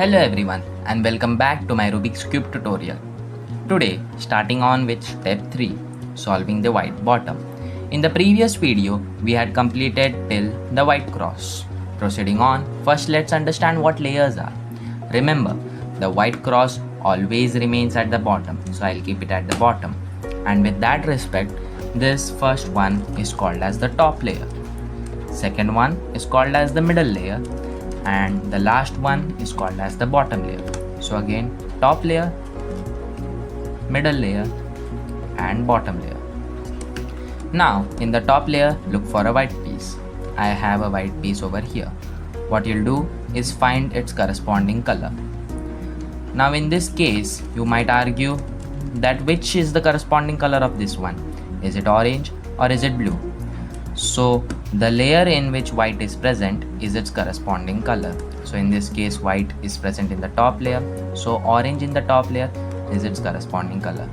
Hello everyone and welcome back to my Rubik's Cube tutorial. Today, starting on with step 3, solving the white bottom. In the previous video, we had completed till the white cross. Proceeding on, first let's understand what layers are. Remember, the white cross always remains at the bottom, so I'll keep it at the bottom. And with that respect, this first one is called as the top layer. Second one is called as the middle layer, and the last one is called as the bottom layer. So again, top layer, middle layer and bottom layer. Now in the top layer, look for a white piece. I have a white piece over here. What you'll do is find its corresponding color. Now in this case, you might argue that which is the corresponding color of this one? Is it orange or is it blue? So the layer in which white is present is its corresponding color. So in this case, white is present in the top layer, so orange in the top layer is its corresponding color.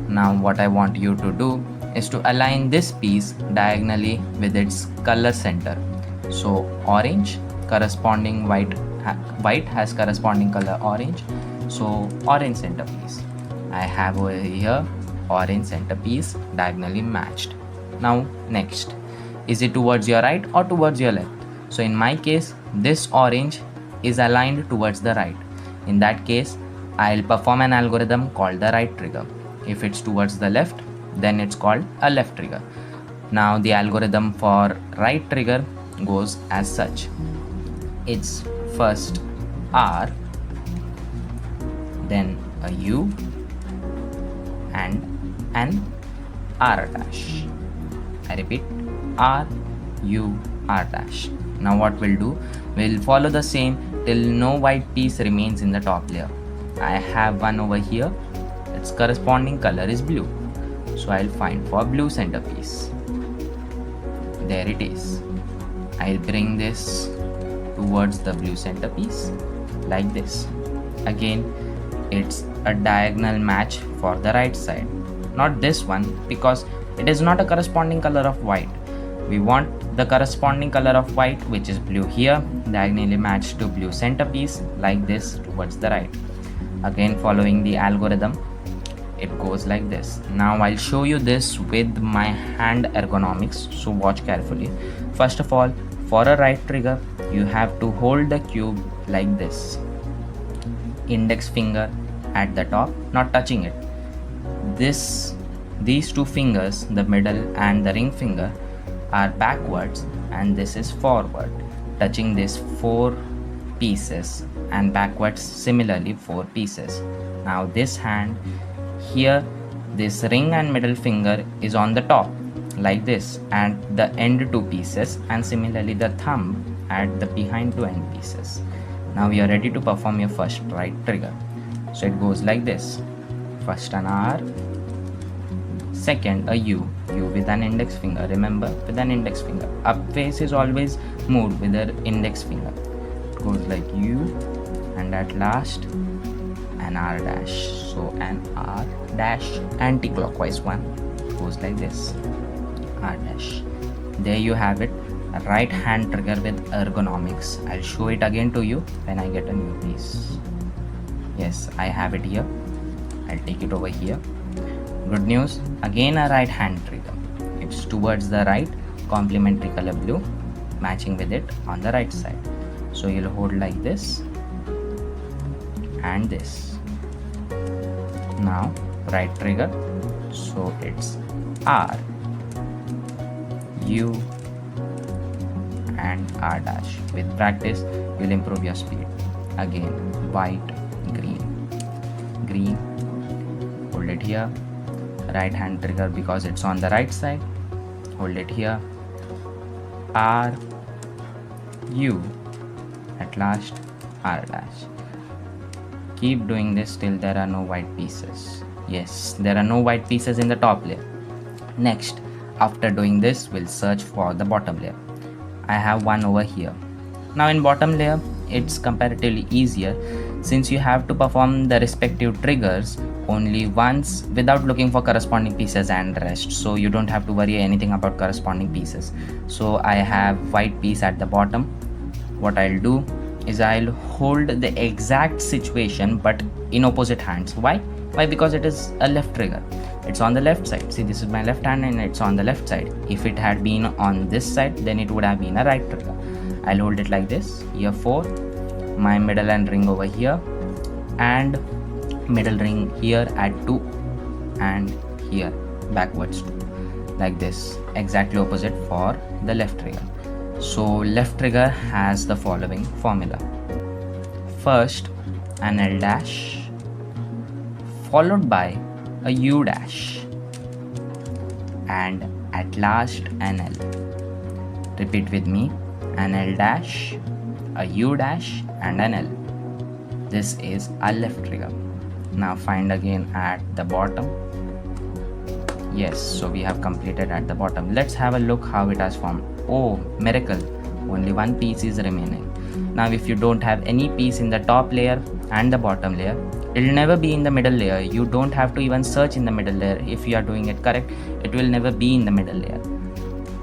Now what I want you to do is to align this piece diagonally with its color center. So orange corresponding white has corresponding color orange, so orange centerpiece. I have over here orange centerpiece diagonally matched. Now next, is it towards your right or towards your left? So in my case, this orange is aligned towards the right. In that case, I'll perform an algorithm called the right trigger. If it's towards the left, then it's called a left trigger. Now the algorithm for right trigger goes as such. It's first R, then a U and an R dash. I repeat, R, U, R dash. Now what we'll do, we'll follow the same till no white piece remains in the top layer. I have one over here, its corresponding color is blue. So I'll find for blue centerpiece. There it is. I'll bring this towards the blue centerpiece like this. Again, it's a diagonal match for the right side. Not this one, because it is not a corresponding color of white. We want the corresponding color of white, which is blue here, diagonally matched to blue centerpiece like this towards the right. Again, following the algorithm, it goes like this. Now I'll show you this with my hand ergonomics, so watch carefully. First of all, for a right trigger, you have to hold the cube like this. Index finger at the top, not touching it. These two fingers, the middle and the ring finger, are backwards and this is forward, touching these 4 pieces, and backwards similarly 4 pieces. Now this hand here, this ring and middle finger is on the top like this, and the end 2 pieces, and similarly the thumb at the behind 2 end pieces. Now you are ready to perform your first right trigger. So it goes like this. First an R, second a U with an index finger. Remember, with an index finger. Up face is always moved with the index finger. It goes like U, and at last an R dash. So an R dash anti-clockwise one goes like this. R dash. There you have it, a right hand trigger with ergonomics. I'll show it again to you when I get a new piece. Yes, I have it here. I'll take it over here. Good news, again a right hand trigger. It's towards the right, complementary color blue, matching with it on the right side. So you'll hold like this and this. Now right trigger, so it's R, U and R dash. With practice, you'll improve your speed. Again, white, green, hold it here. Right hand trigger because it's on the right side, hold it here. R, U, at last R dash. Keep doing this till there are no white pieces. Yes, there are no white pieces in the top layer. Next, after doing this, we'll search for the bottom layer. I have one over here. Now in bottom layer, it's comparatively easier since you have to perform the respective triggers only once without looking for corresponding pieces and rest, so you don't have to worry anything about corresponding pieces. So I have white piece at the bottom. What I'll do, is I'll hold the exact situation but in opposite hands. Why? Because it is a left trigger. It's on the left side. See, this is my left hand and it's on the left side. If it had been on this side, then it would have been a right trigger. I'll hold it like this. Here 4, my middle and ring over here, and middle ring here at 2, and here backwards 2, like this, exactly opposite for the left trigger. So left trigger has the following formula. First an L dash, followed by a U dash, and at last an L. Repeat with me, an L dash, a U dash, and an L. This is our left trigger. Now find again at the bottom. Yes, so we have completed at the bottom. Let's have a look how it has formed. Oh, miracle, only one piece is remaining. Now if you don't have any piece in the top layer and the bottom layer, it will never be in the middle layer. You don't have to even search in the middle layer. If you are doing it correct, it will never be in the middle layer.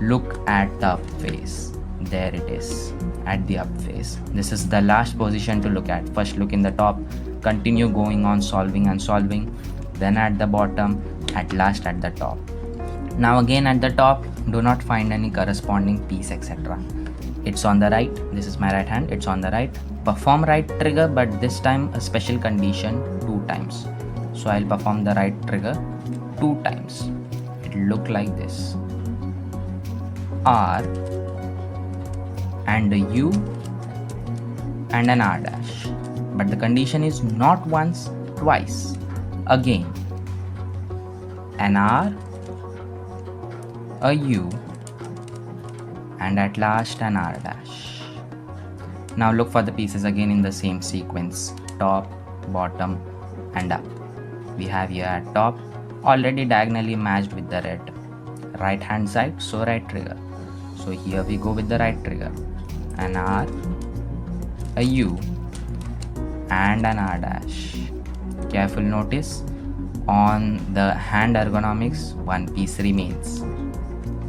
Look at the up face. There it is, at the up face. This is the last position to look at. First look in the top, continue going on solving and solving, then at the bottom, at last at the top. Now again at the top, do not find any corresponding piece, etc. It's on the right. This is my right hand. It's on the right. Perform right trigger, but this time a special condition 2 times. So I'll perform the right trigger 2 times. It'll look like this. R and a U and an R dash. But the condition is not once, twice. Again, an R, a U, and at last an R dash. Now look for the pieces again in the same sequence, top, bottom, and up. We have here at top, already diagonally matched with the red. Right hand side, so right trigger. So here we go with the right trigger. An R, a U, and an R dash. Careful notice, on the hand ergonomics, one piece remains.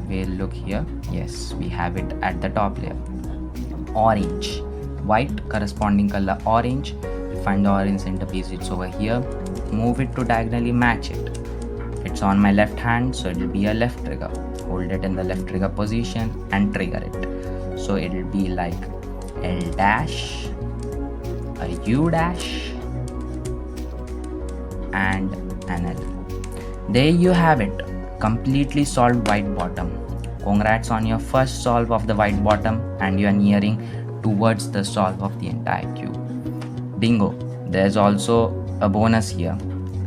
We'll look here. Yes, we have it at the top layer. Orange, white, corresponding color orange. Find the orange center piece, it's over here. Move it to diagonally match it. It's on my left hand, so it will be a left trigger. Hold it in the left trigger position and trigger it. So it will be like L dash, a U dash, and an L. There you have it, completely solved white bottom. Congrats on your first solve of the white bottom, and you are nearing towards the solve of the entire cube. Bingo! There's also a bonus here.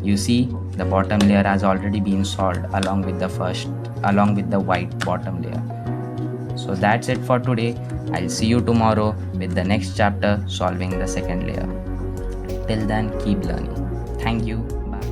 You see, the bottom layer has already been solved along with the white bottom layer. So that's it for today. I'll see you tomorrow with the next chapter, solving the second layer. Till then, keep learning. Thank you.